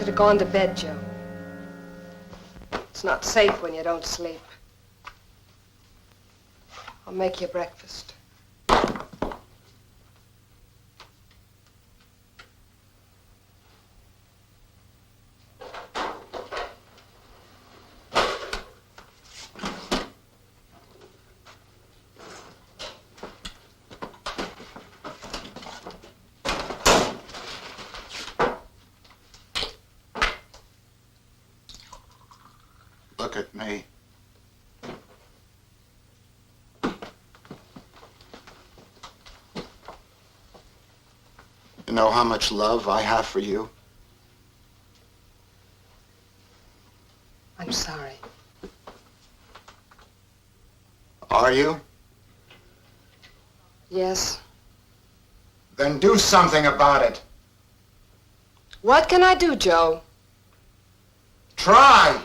should have gone to bed, Joe. It's not safe when you don't sleep. I'll make you breakfast. Look at me. You know how much love I have for you? I'm sorry. Are you? Yes. Then do something about it. What can I do, Joe? Try!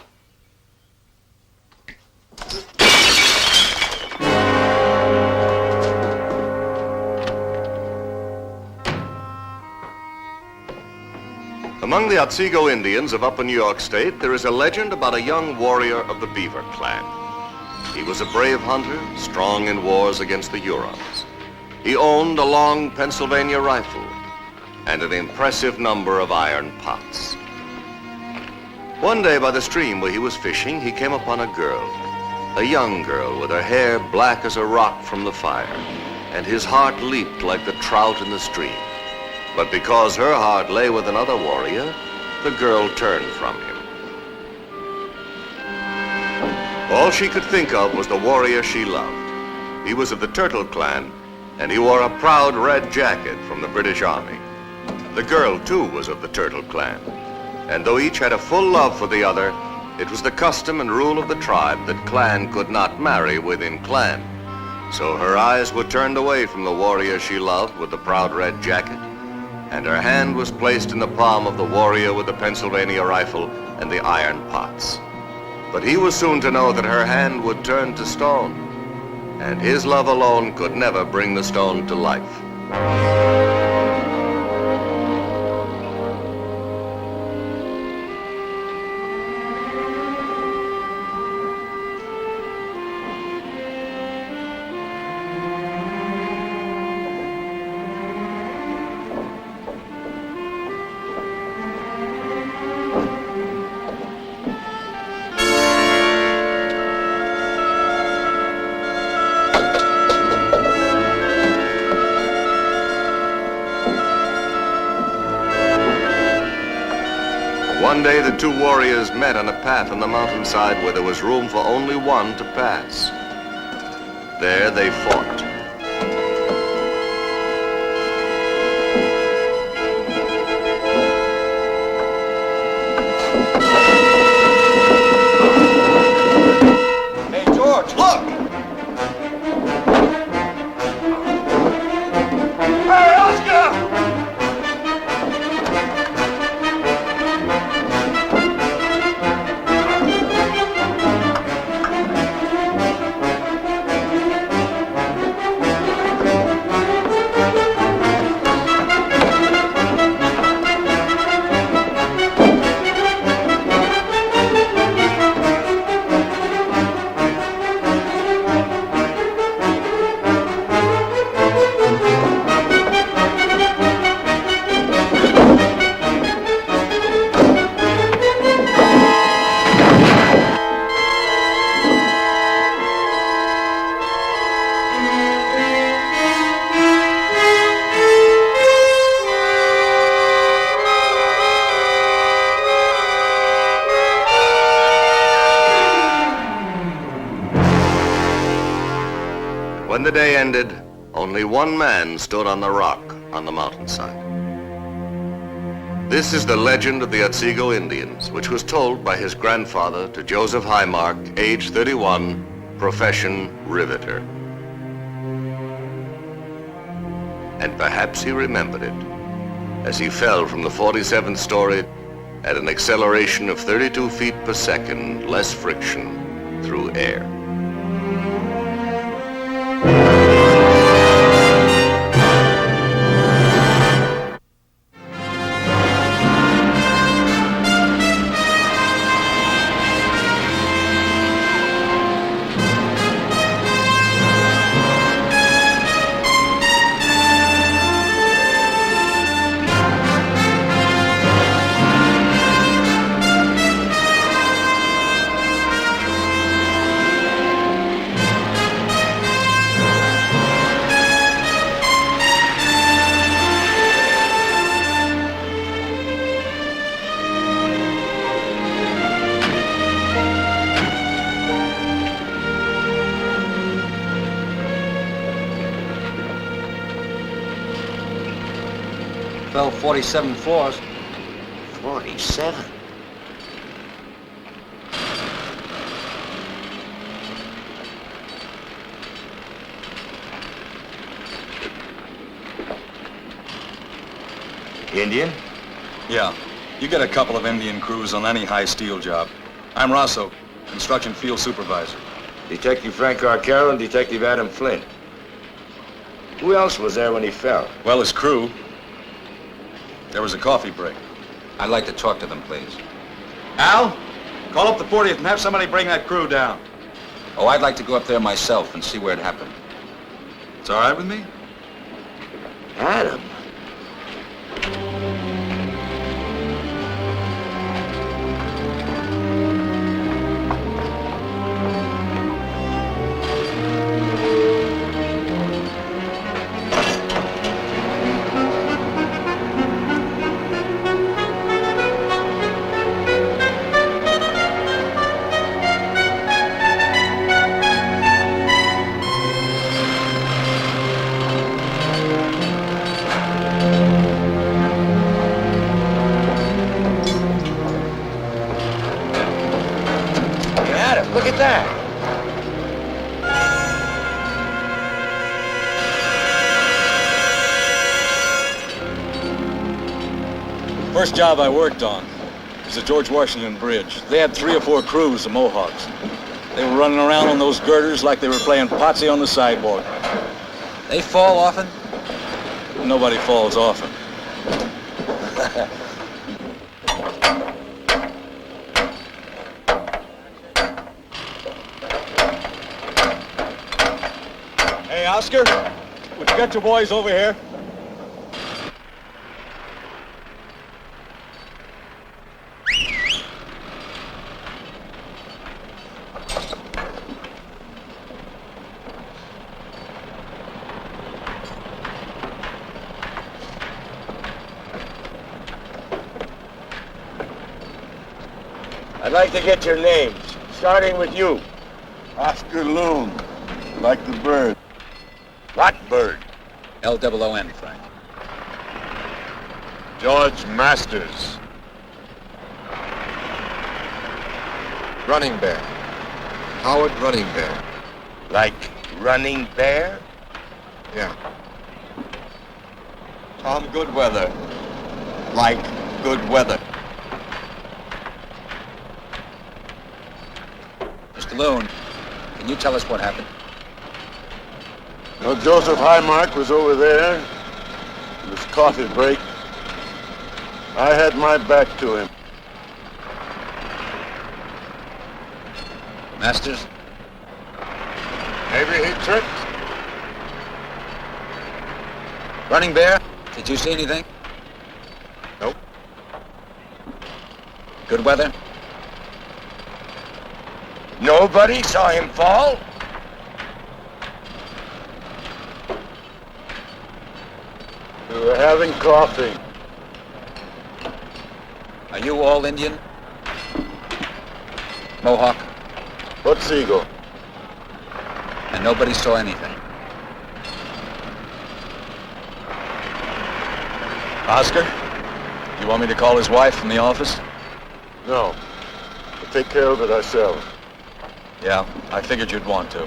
Among the Otsego Indians of Upper New York State, there is a legend about a young warrior of the Beaver Clan. He was a brave hunter, strong in wars against the Hurons. He owned a long Pennsylvania rifle and an impressive number of iron pots. One day by the stream where he was fishing, he came upon a girl, a young girl with her hair black as a rock from the fire, and his heart leaped like the trout in the stream. But because her heart lay with another warrior, the girl turned from him. All she could think of was the warrior she loved. He was of the Turtle Clan, and he wore a proud red jacket from the British Army. The girl, too, was of the Turtle Clan, and though each had a full love for the other, it was the custom and rule of the tribe that clan could not marry within clan. So her eyes were turned away from the warrior she loved with the proud red jacket, and her hand was placed in the palm of the warrior with the Pennsylvania rifle and the iron pots. But he was soon to know that her hand would turn to stone, and his love alone could never bring the stone to life. One day, the two warriors met on a path on the mountainside where there was room for only one to pass. There they fought. Hey, George, look! Hey, Oscar! When the day ended, only one man stood on the rock on the mountainside. This is the legend of the Otsego Indians, which was told by his grandfather to Joseph Highmark, age 31, profession riveter. And perhaps he remembered it as he fell from the 47th story at an acceleration of 32 feet per second, less friction, through air. spell 47 floors. 47. Indian? Yeah. You get a couple of Indian crews on any high steel job. I'm Rosso, construction field supervisor. Detective Frank Arcaro and Detective Adam Flynn. Who else was there when he fell? Well, his crew. There was a coffee break. I'd like to talk to them, please. Al, call up the 40th and have somebody bring that crew down. Oh, I'd like to go up there myself and see where it happened. It's all right with me? Adam? Adam, look at that. First job I worked on was the George Washington Bridge. They had 3 or 4 crews of Mohawks. They were running around on those girders like they were playing potsy on the sidewalk. They fall often? Nobody falls often. Hey, Oscar, would you get your boys over here? I'd like to get your names, starting with you. Oscar Loon, like the bird. What bird? L-O-O-N, Frank. George Masters. Running Bear. Howard Running Bear. Like Running Bear? Yeah. Tom Goodweather. Like good weather. Mr. Loon, can you tell us what happened? Well, Joseph Highmark was over there. It was coffee break. I had my back to him. Masters? Maybe he tripped. Running Bear, did you see anything? Nope. Good weather? Nobody saw him fall? We were having coffee. Are you all Indian? Mohawk? What's Eagle? And nobody saw anything? Oscar, you want me to call his wife from the office? No. We'll take care of it ourselves. Yeah, I figured you'd want to.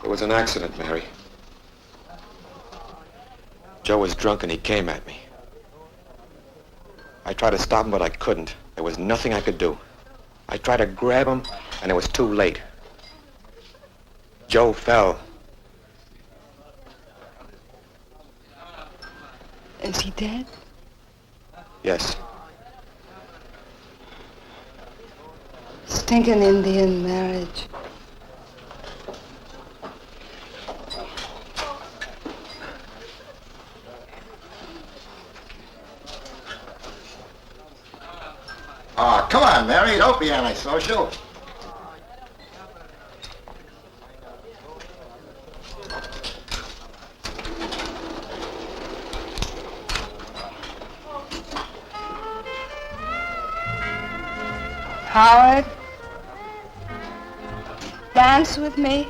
It was an accident, Mary. Joe was drunk and he came at me. I tried to stop him, but I couldn't. There was nothing I could do. I tried to grab him, and it was too late. Joe fell. Is he dead? Yes. Stinking Indian marriage. Oh, come on, Mary. Don't be antisocial. Howard, dance with me.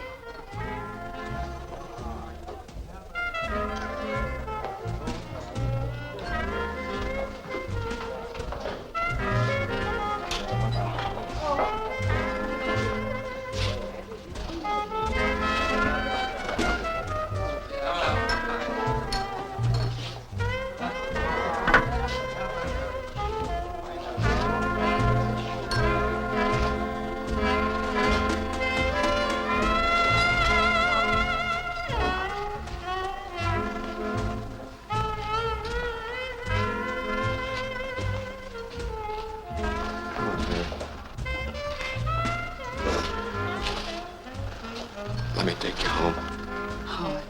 Let me take you home. Howard.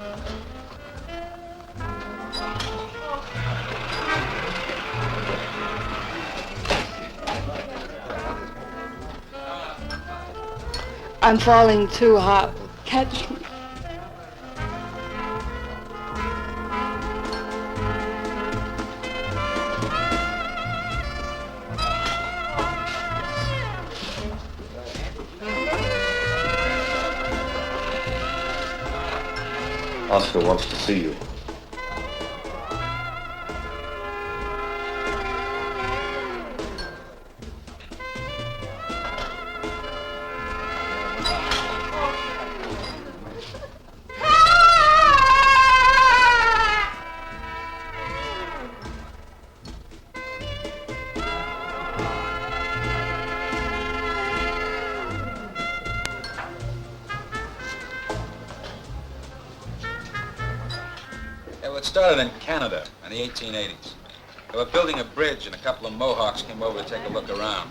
I'm falling too hard. Catch me. Oscar wants to see you. It started in Canada in the 1880s. They were building a bridge and a couple of Mohawks came over to take a look around.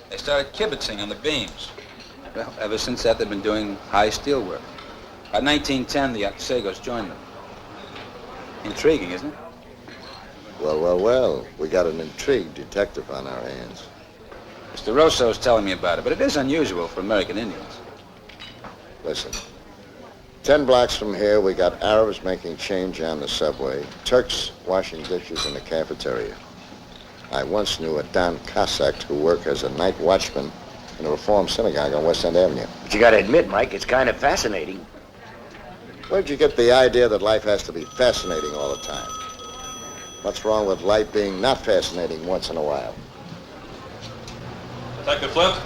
They started kibitzing on the beams. Well, ever since that, they've been doing high steel work. By 1910, the Otsagos joined them. Intriguing, isn't it? Well. We got an intrigued detective on our hands. Mr. Rosso's telling me about it, but it is unusual for American Indians. Listen. 10 blocks from here, we got Arabs making change on the subway, Turks washing dishes in the cafeteria. I once knew a Don Cossack who worked as a night watchman in a Reform synagogue on West End Avenue. But you gotta admit, Mike, it's kind of fascinating. Where'd you get the idea that life has to be fascinating all the time? What's wrong with life being not fascinating once in a while? Detective Flint?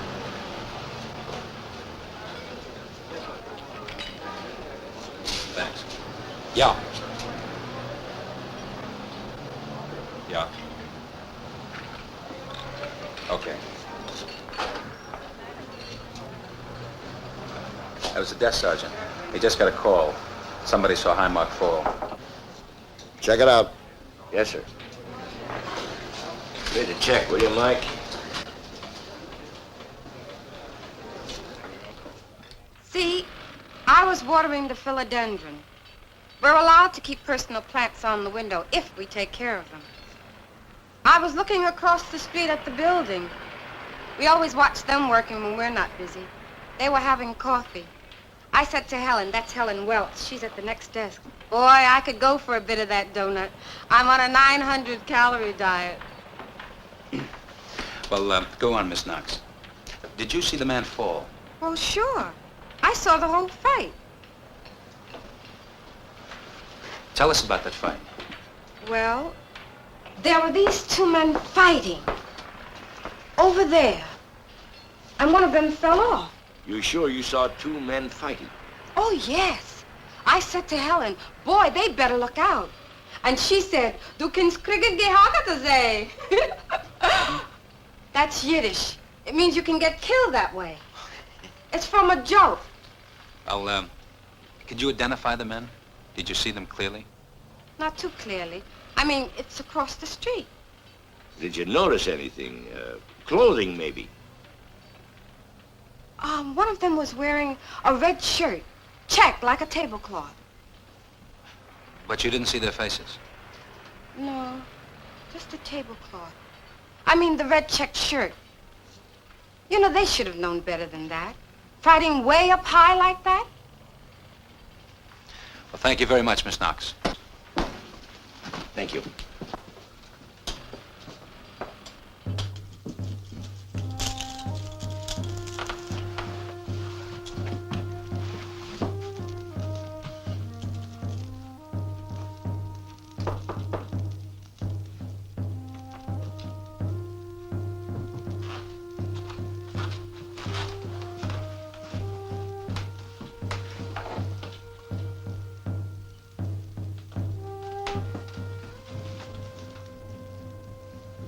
Thanks. Yeah. Yeah. Okay. That was the desk sergeant. He just got a call. Somebody saw Highmark fall. Check it out. Yes, sir. Read the check, will you, Mike? See, I was watering the philodendron. We're allowed to keep personal plants on the window if we take care of them. I was looking across the street at the building. We always watch them working when we're not busy. They were having coffee. I said to Helen, that's Helen Welch, she's at the next desk. Boy, I could go for a bit of that donut. I'm on a 900-calorie diet. Well, go on, Miss Knox. Did you see the man fall? Well, sure. I saw the whole fight. Tell us about that fight. Well, there were these two men fighting over there, and one of them fell off. You sure you saw two men fighting? Oh, yes. I said to Helen, boy, they better look out. And she said, du kannst kriegen gehackte sei. That's Yiddish. It means you can get killed that way. It's from a joke. Well, could you identify the men? Did you see them clearly? Not too clearly. I mean, it's across the street. Did you notice anything? Clothing, maybe? One of them was wearing a red shirt, checked like a tablecloth. But you didn't see their faces? No, just a tablecloth. I mean, the red checked shirt. You know, they should have known better than that. Fighting way up high like that? Well, thank you very much, Miss Knox. Thank you.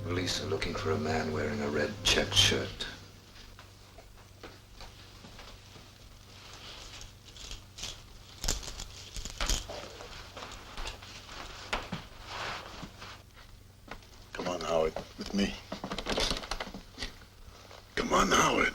Police are looking for a man wearing a red checked shirt. Come on, Howard, with me. Come on, Howard.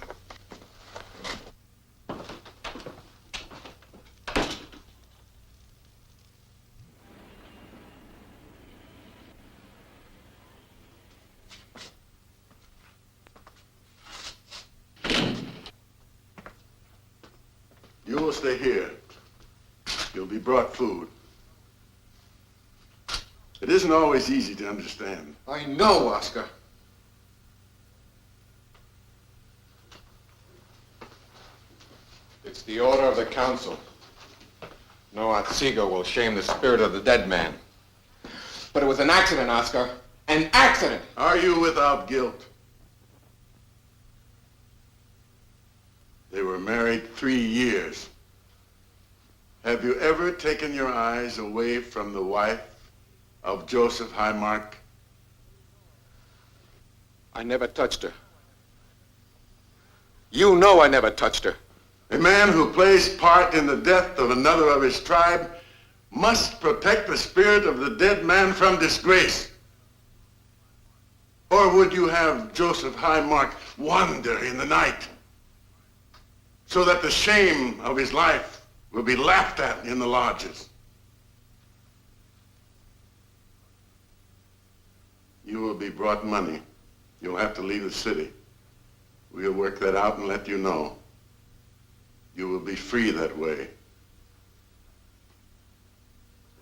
You will stay here. You'll be brought food. It isn't always easy to understand. I know, Oscar. It's the order of the council. No Otsego will shame the spirit of the dead man. But it was an accident, Oscar. An accident! Are you without guilt? They were married 3 years. Have you ever taken your eyes away from the wife of Joseph Highmark? I never touched her. You know I never touched her. A man who plays part in the death of another of his tribe must protect the spirit of the dead man from disgrace. Or would you have Joseph Highmark wander in the night so that the shame of his life will be laughed at in the lodges? You will be brought money. You'll have to leave the city. We'll work that out and let you know. You will be free that way.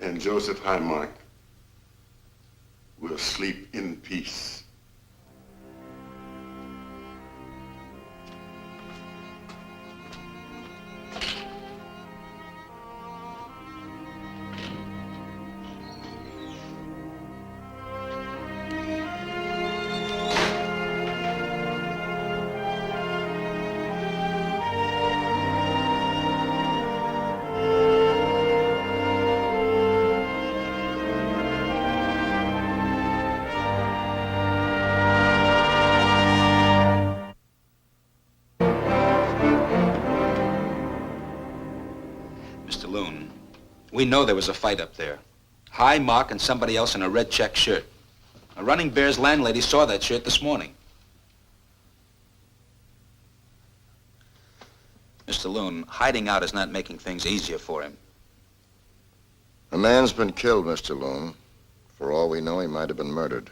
And Joseph Highmark will sleep in peace. Mr. Loon, we know there was a fight up there. Highmark and somebody else in a red check shirt. A Running Bear's landlady saw that shirt this morning. Mr. Loon, hiding out is not making things easier for him. A man's been killed, Mr. Loon. For all we know, he might have been murdered.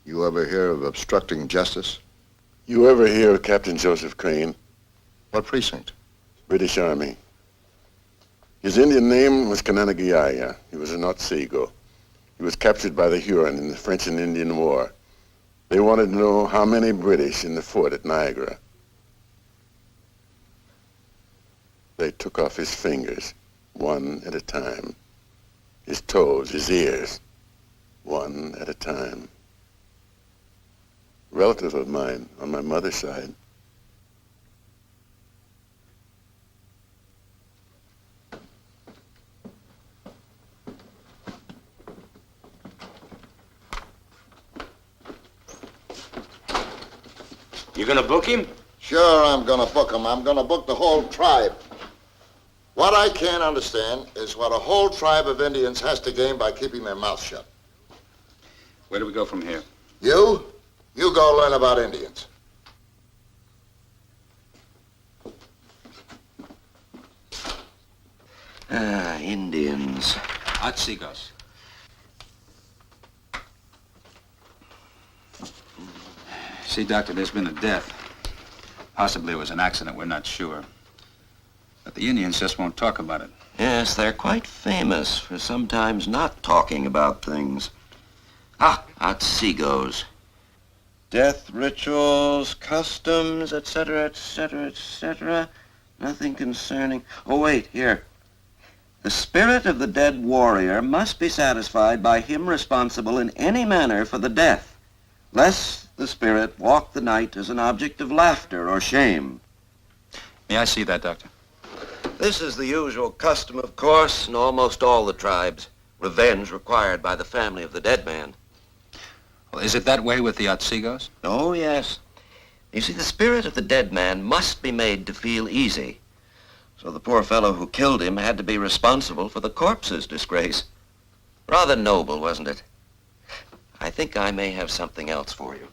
You ever hear of obstructing justice? You ever hear of Captain Joseph Crane? What precinct? British Army. His Indian name was Kananagiaya. He was an Otsego. He was captured by the Huron in the French and Indian War. They wanted to know how many British in the fort at Niagara. They took off his fingers, one at a time. His toes, his ears, one at a time. Relative of mine on my mother's side. gonna book him? Sure, I'm gonna book him. I'm gonna book the whole tribe. What I can't understand is what a whole tribe of Indians has to gain by keeping their mouth shut. Where do we go from here? You go learn about Indians. Indians. Atsigos. See, Doctor, there's been a death. Possibly it was an accident, we're not sure. But the Indians just won't talk about it. Yes, they're quite famous for sometimes not talking about things. Atsigos. Death rituals, customs, etc., etc., etc. Nothing concerning... Oh, wait, here. The spirit of the dead warrior must be satisfied by him responsible in any manner for the death, lest the spirit walk the night as an object of laughter or shame. May I see that, Doctor? This is the usual custom, of course, in almost all the tribes. Revenge required by the family of the dead man. Well, is it that way with the Atsigos? Oh, yes. You see, the spirit of the dead man must be made to feel easy. So the poor fellow who killed him had to be responsible for the corpse's disgrace. Rather noble, wasn't it? I think I may have something else for you.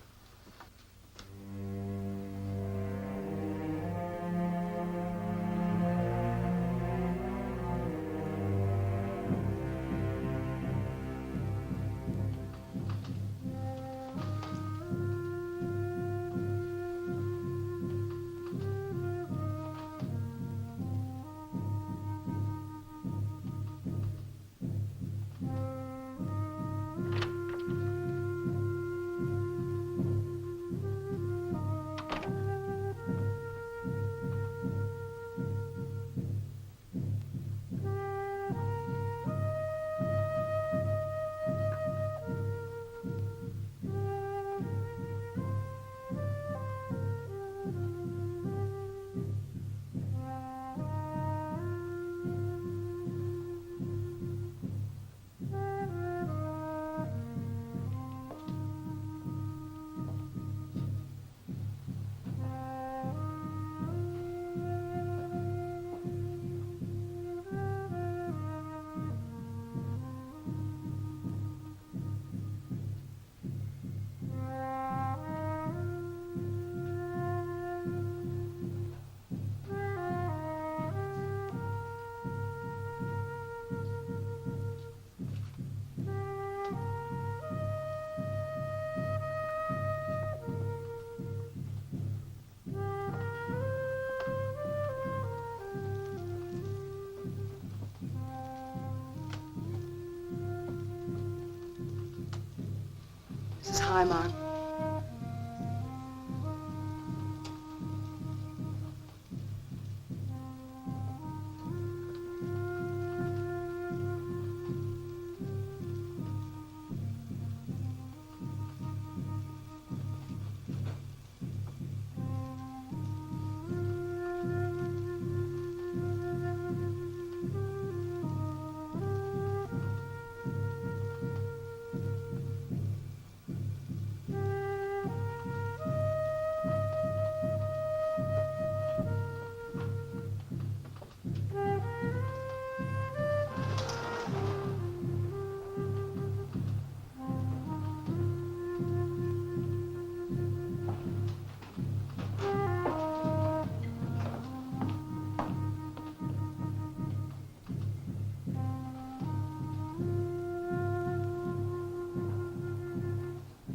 Mrs. Highmark.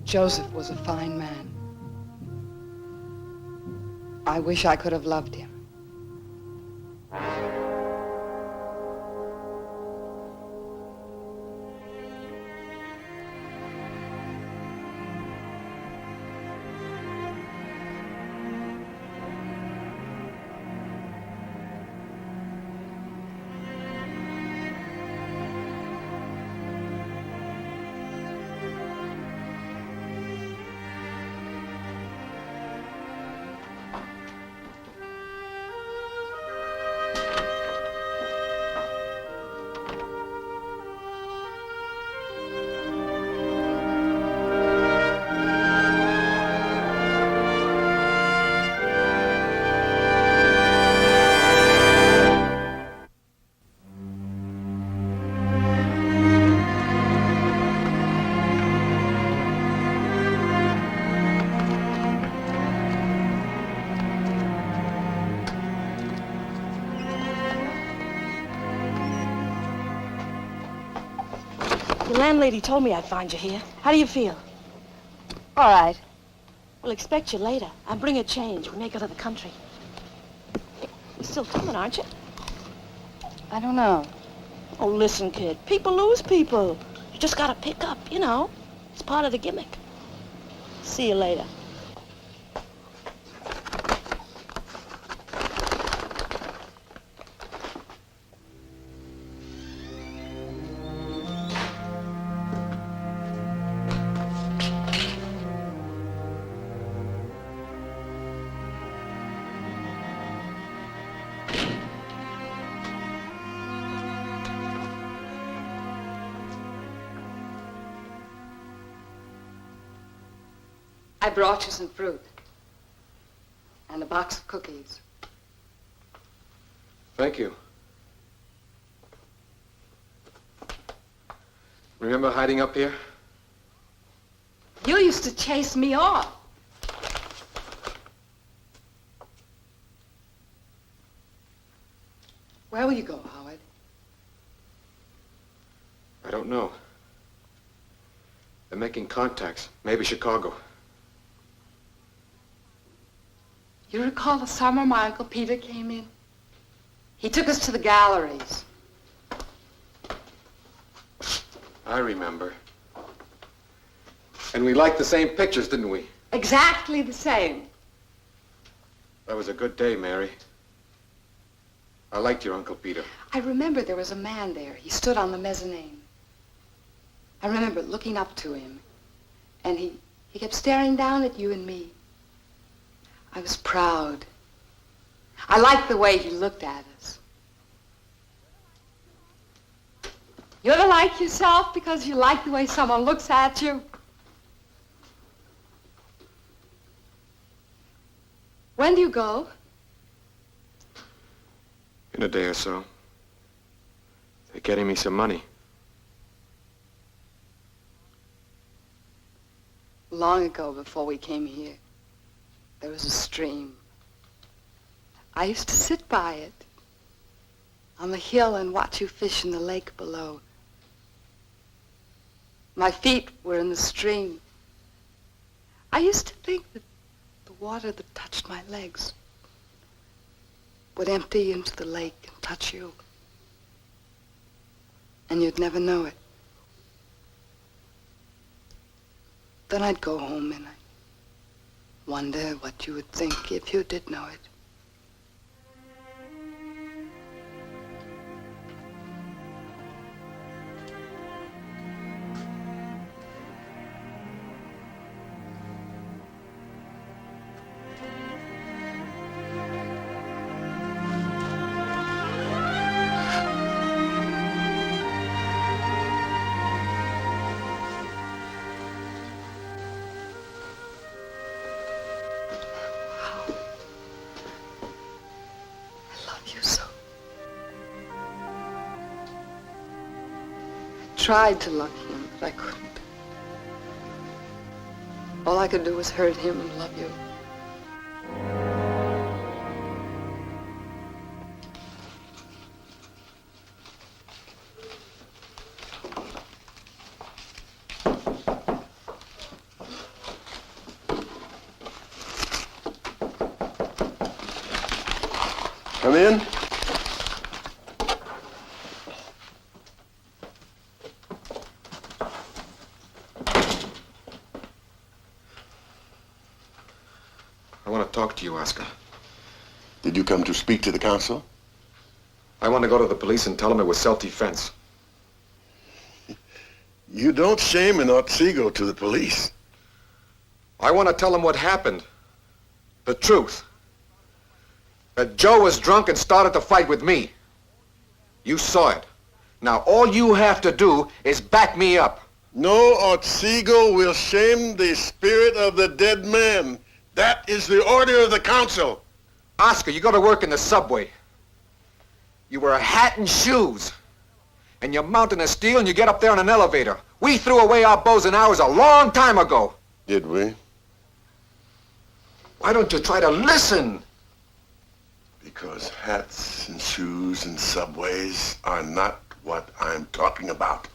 Joseph was a fine man. I wish I could have loved him. Your landlady told me I'd find you here. How do you feel? All right. We'll expect you later. I'll bring a change. We may go to the country. You're still coming, aren't you? I don't know. Oh, listen, kid. People lose people. You just gotta pick up, you know. It's part of the gimmick. See you later. I brought you some fruit. And a box of cookies. Thank you. Remember hiding up here? You used to chase me off. Where will you go, Howard? I don't know. They're making contacts. Maybe Chicago. You recall the summer my Uncle Peter came in? He took us to the galleries. I remember. And we liked the same pictures, didn't we? Exactly the same. That was a good day, Mary. I liked your Uncle Peter. I remember there was a man there. He stood on the mezzanine. I remember looking up to him. And he kept staring down at you and me. I was proud. I liked the way he looked at us. You ever like yourself because you like the way someone looks at you? When do you go? In a day or so. They're getting me some money. Long ago, before we came here, there was a stream. I used to sit by it on the hill and watch you fish in the lake below. My feet were in the stream. I used to think that the water that touched my legs would empty into the lake and touch you. And you'd never know it. Then I'd go home and I'd wonder what you would think if you did know it. Tried to love him, but I couldn't. All I could do was hurt him and love you. Come in. I want to talk to you, Oscar. Did you come to speak to the council? I want to go to the police and tell them it was self-defense. You don't shame an Otsego to the police. I want to tell them what happened. The truth. That Joe was drunk and started to fight with me. You saw it. Now all you have to do is back me up. No Otsego will shame the spirit of the dead man. That is the order of the council. Oscar, you go to work in the subway. You wear a hat and shoes. And you mount in a steel and you get up there in an elevator. We threw away our bows and arrows a long time ago. Did we? Why don't you try to listen? Because hats and shoes and subways are not what I'm talking about.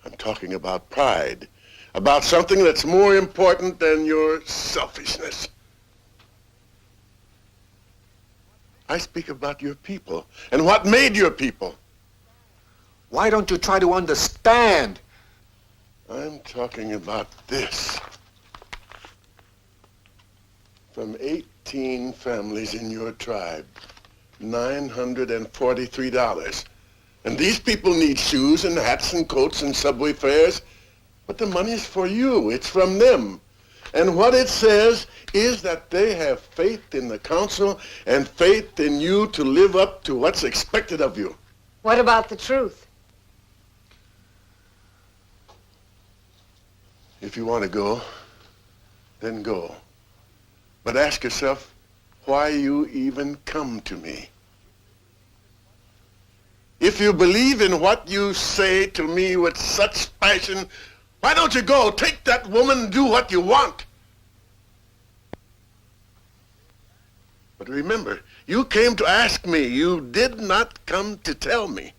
I'm talking about pride, about something that's more important than your selfishness. I speak about your people and what made your people. Why don't you try to understand? I'm talking about this. From 18 families in your tribe, $943. And these people need shoes and hats and coats and subway fares. But the money's for you. It's from them. And what it says is that they have faith in the council and faith in you to live up to what's expected of you. What about the truth? If you want to go, then go. But ask yourself why you even come to me. If you believe in what you say to me with such passion, why don't you go, take that woman and do what you want? But remember, you came to ask me. You did not come to tell me.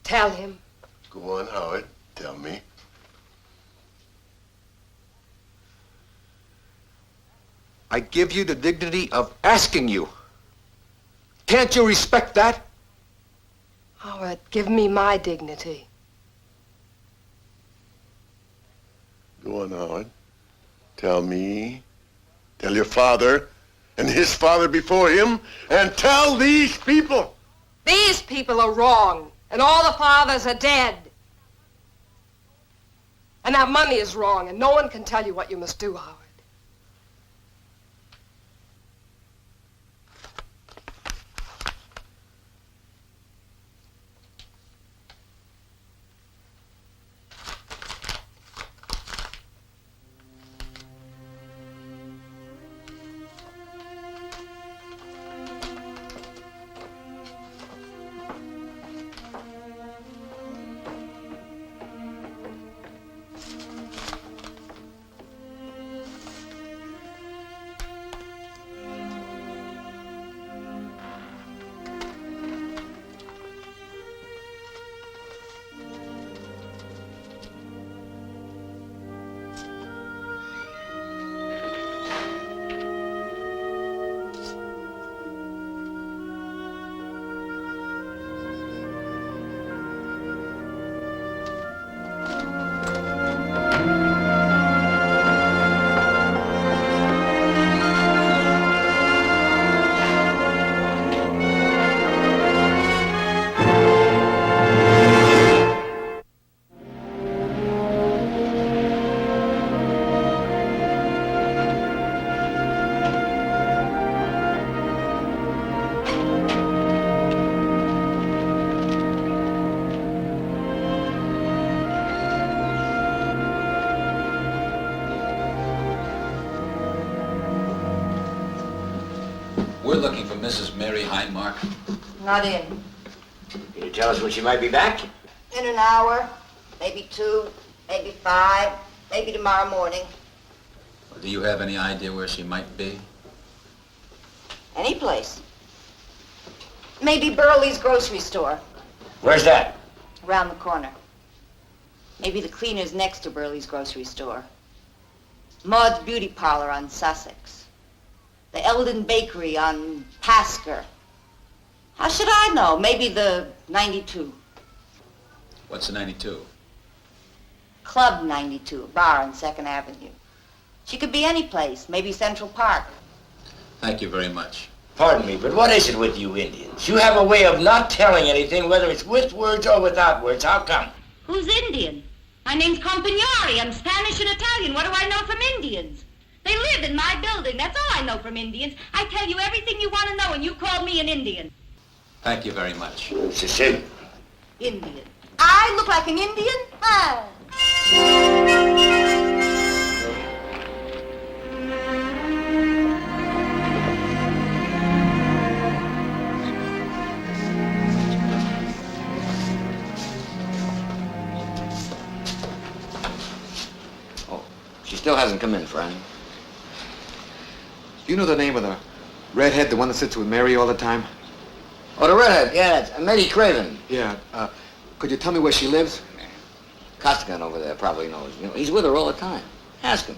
Tell him. Go on, Howard. Tell me. I give you the dignity of asking you. Can't you respect that? Howard, give me my dignity. Go on, Howard. Tell me. Tell your father and his father before him, and tell these people. These people are wrong, and all the fathers are dead. And that money is wrong, and no one can tell you what you must do, Howard. We're looking for Mrs. Mary Highmark. Not in. Can you tell us when she might be back? In an hour, maybe 2, maybe 5, maybe tomorrow morning. Well, do you have any idea where she might be? Any place. Maybe Burley's grocery store, Where's that? around the corner. Maybe the cleaners next to Burley's grocery store. Maud's beauty parlor on Sussex. The Eldon Bakery on Tasker. How should I know? Maybe the 92. What's the 92? Club 92, a bar on 2nd Avenue. She could be any place, maybe Central Park. Thank you very much. Pardon me, but what is it with you Indians? You have a way of not telling anything, whether it's with words or without words. How come? Who's Indian? My name's Compagnari. I'm Spanish and Italian. What do I know from Indians? They live in my building. That's all I know from Indians. I tell you everything you want to know, and you call me an Indian. Thank you very much. It's a sin. Indian. I look like an Indian? Ah. She still hasn't come in, friend. Do you know the name of the redhead, the one that sits with Mary all the time? Oh, the redhead. Yeah, that's Mary Craven. Yeah. Could you tell me where she lives? Costigan over there probably knows. You know, he's with her all the time. Ask him.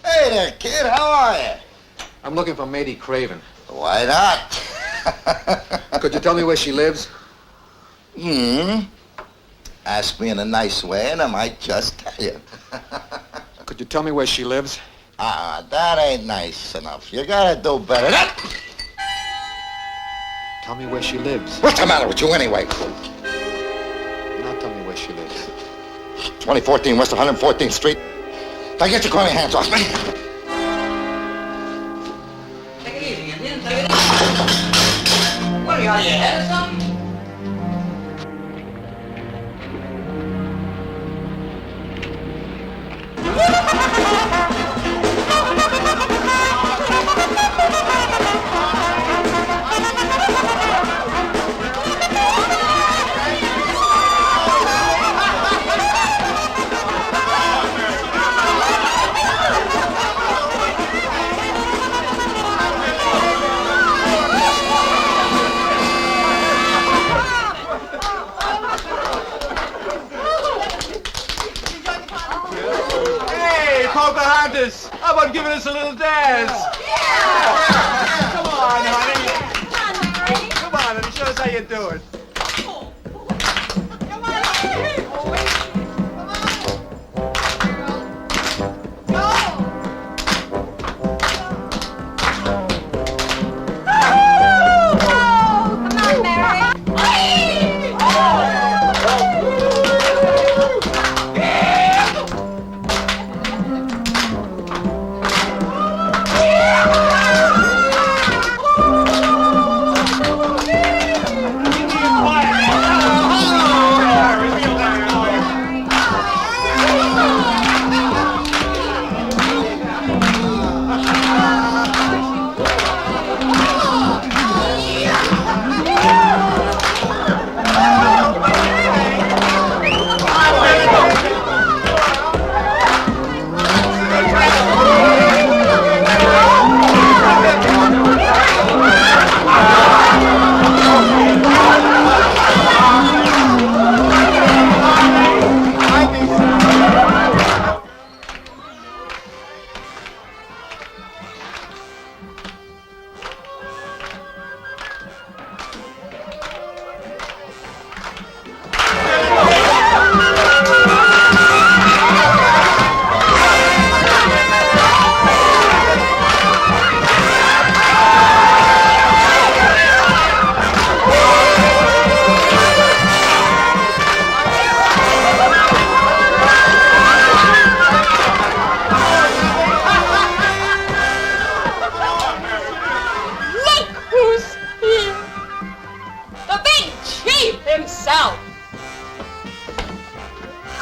Hey there, kid. How are you? I'm looking for Mady Craven. Why not? Could you tell me where she lives? Ask me in a nice way, and I might just tell you. Could you tell me where she lives? That ain't nice enough. You gotta do better. Tell me where she lives. What's the matter with you anyway? Now tell me where she lives. 2014 West 114th Street. Now get your corny hands off me. Take it easy, Indian. Take it easy. What are you, out of your head or something? Pocahontas, how about giving us a little dance? Yeah! Come on, honey. Come on, honey, show us how you do it.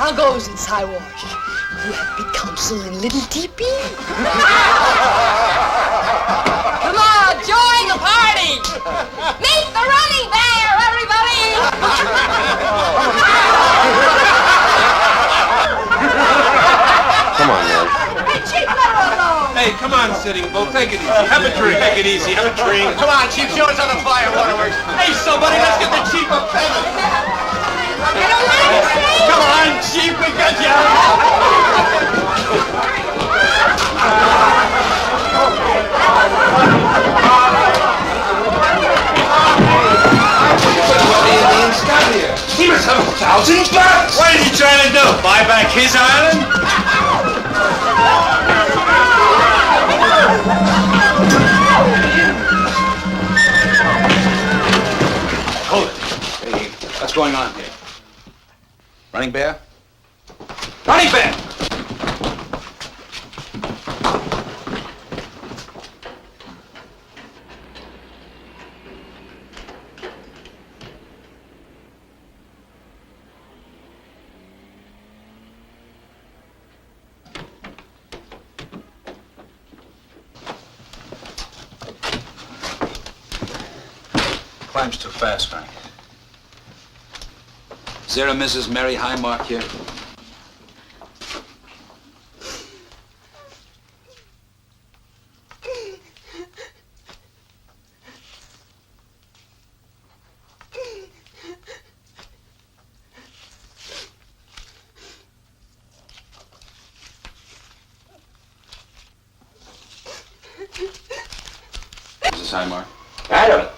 How goes it, Siwash? You have big council in Little Teepee? Come on, join the party! Meet the running bear, everybody! Come on, man. Hey, Chief, let her alone! Hey, come on, Sitting Bull. Take it easy. Have a drink. Take it easy. Have a drink. Come on, Chief, show us how the fire waterworks. Hey, somebody, let's get the Chief a payment. Come on, Chief, we got you. He must have $1,000 bucks. What is he trying to do? Buy back his island? Hold it. Hey, what's going on here? Running bear? Running bear! Climbs too fast, Frank. Is there a Mrs. Mary Highmark here? Miss Highmark? I don't.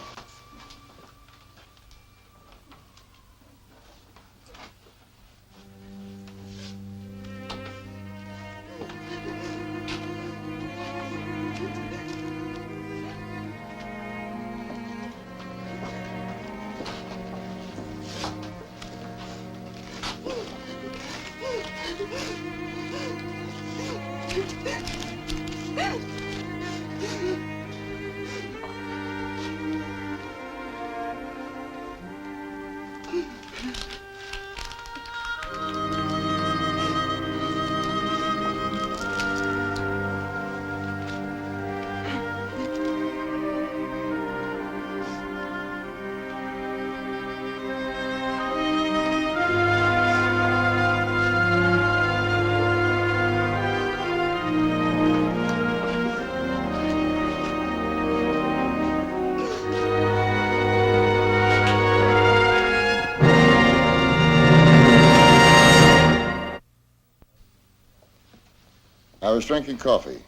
I was drinking coffee,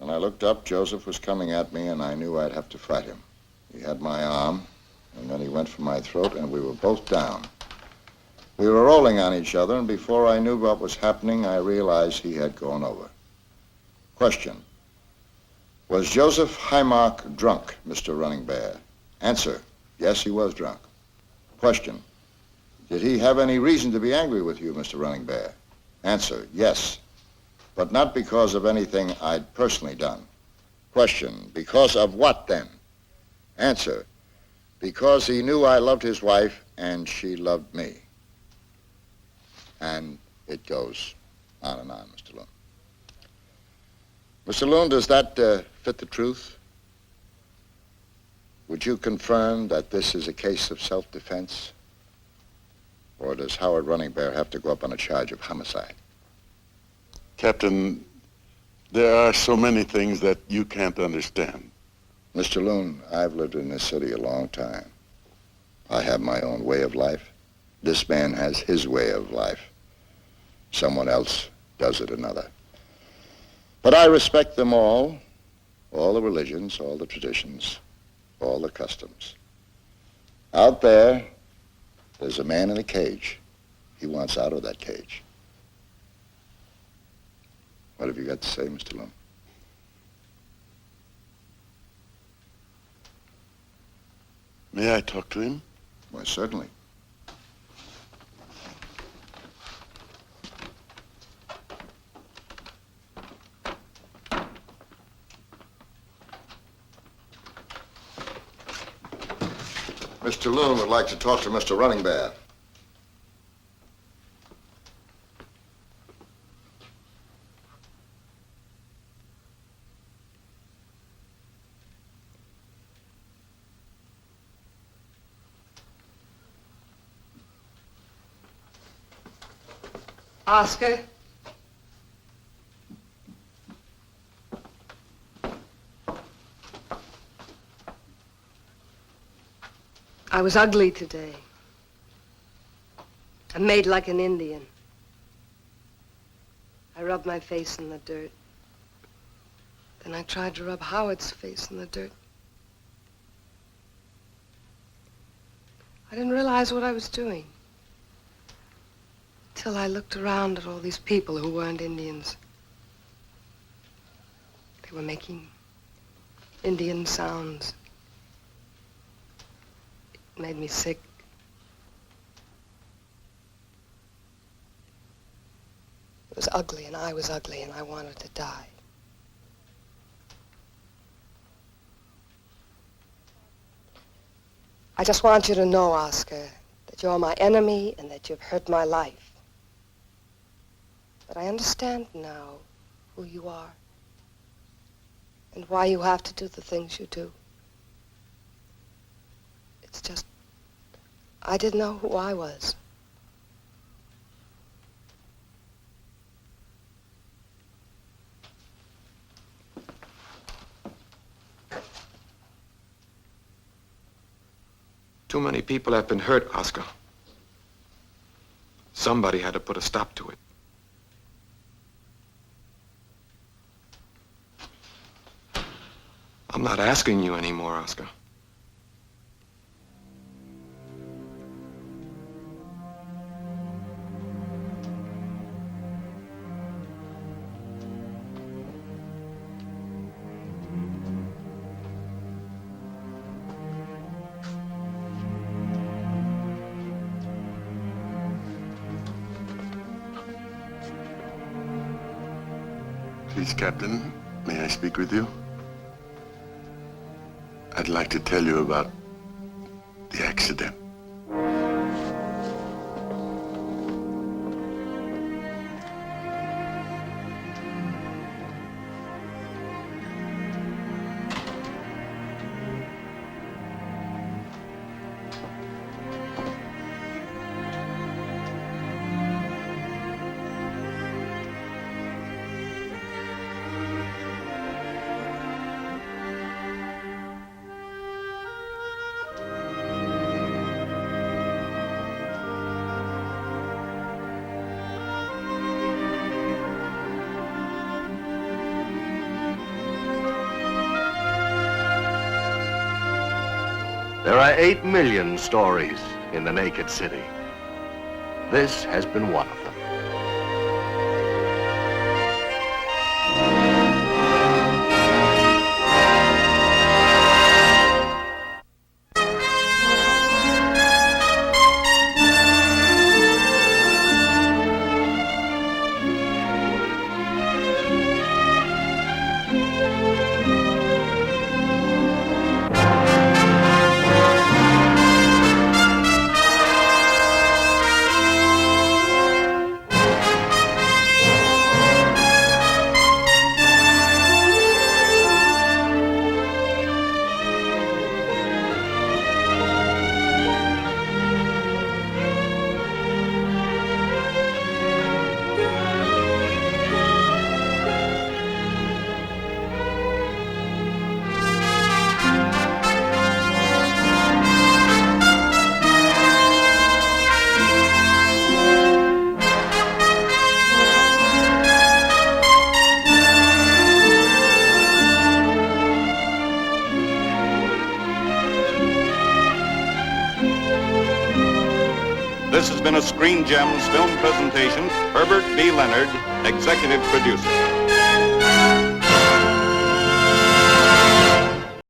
and I looked up. Joseph was coming at me, and I knew I'd have to fight him. He had my arm, and then he went for my throat, and we were both down. We were rolling on each other, and before I knew what was happening, I realized he had gone over. Question: was Joseph Highmark drunk, Mr. Running Bear? Answer: yes, he was drunk. Question: did he have any reason to be angry with you, Mr. Running Bear? Answer: yes, but not because of anything I'd personally done. Question: because of what then? Answer: because he knew I loved his wife and she loved me. And it goes on and on, Mr. Loon. Mr. Loon, does that fit the truth? Would you confirm that this is a case of self-defense? Or does Howard Running Bear have to go up on a charge of homicide? Captain, there are so many things that you can't understand. Mr. Loon, I've lived in this city a long time. I have my own way of life. This man has his way of life. Someone else does it another. But I respect them all the religions, all the traditions, all the customs. Out there's a man in a cage. He wants out of that cage. What have you got to say, Mr. Loon? May I talk to him? Why, certainly. Mr. Loon would like to talk to Mr. Running Bear. Oscar? I was ugly today. I made like an Indian. I rubbed my face in the dirt. Then I tried to rub Howard's face in the dirt. I didn't realize what I was doing till I looked around at all these people who weren't Indians. They were making Indian sounds. It made me sick. It was ugly, and I was ugly, and I wanted to die. I just want you to know, Oscar, that you're my enemy and that you've hurt my life. But I understand now who you are and why you have to do the things you do. It's just, I didn't know who I was. Too many people have been hurt, Oscar. Somebody had to put a stop to it. I'm not asking you anymore, Oscar. Please, Captain, may I speak with you? I'd like to tell you about the accident. There are 8 million stories in the naked city. This has been one of them. This has been a Screen Gems film presentation. Herbert B. Leonard, executive producer.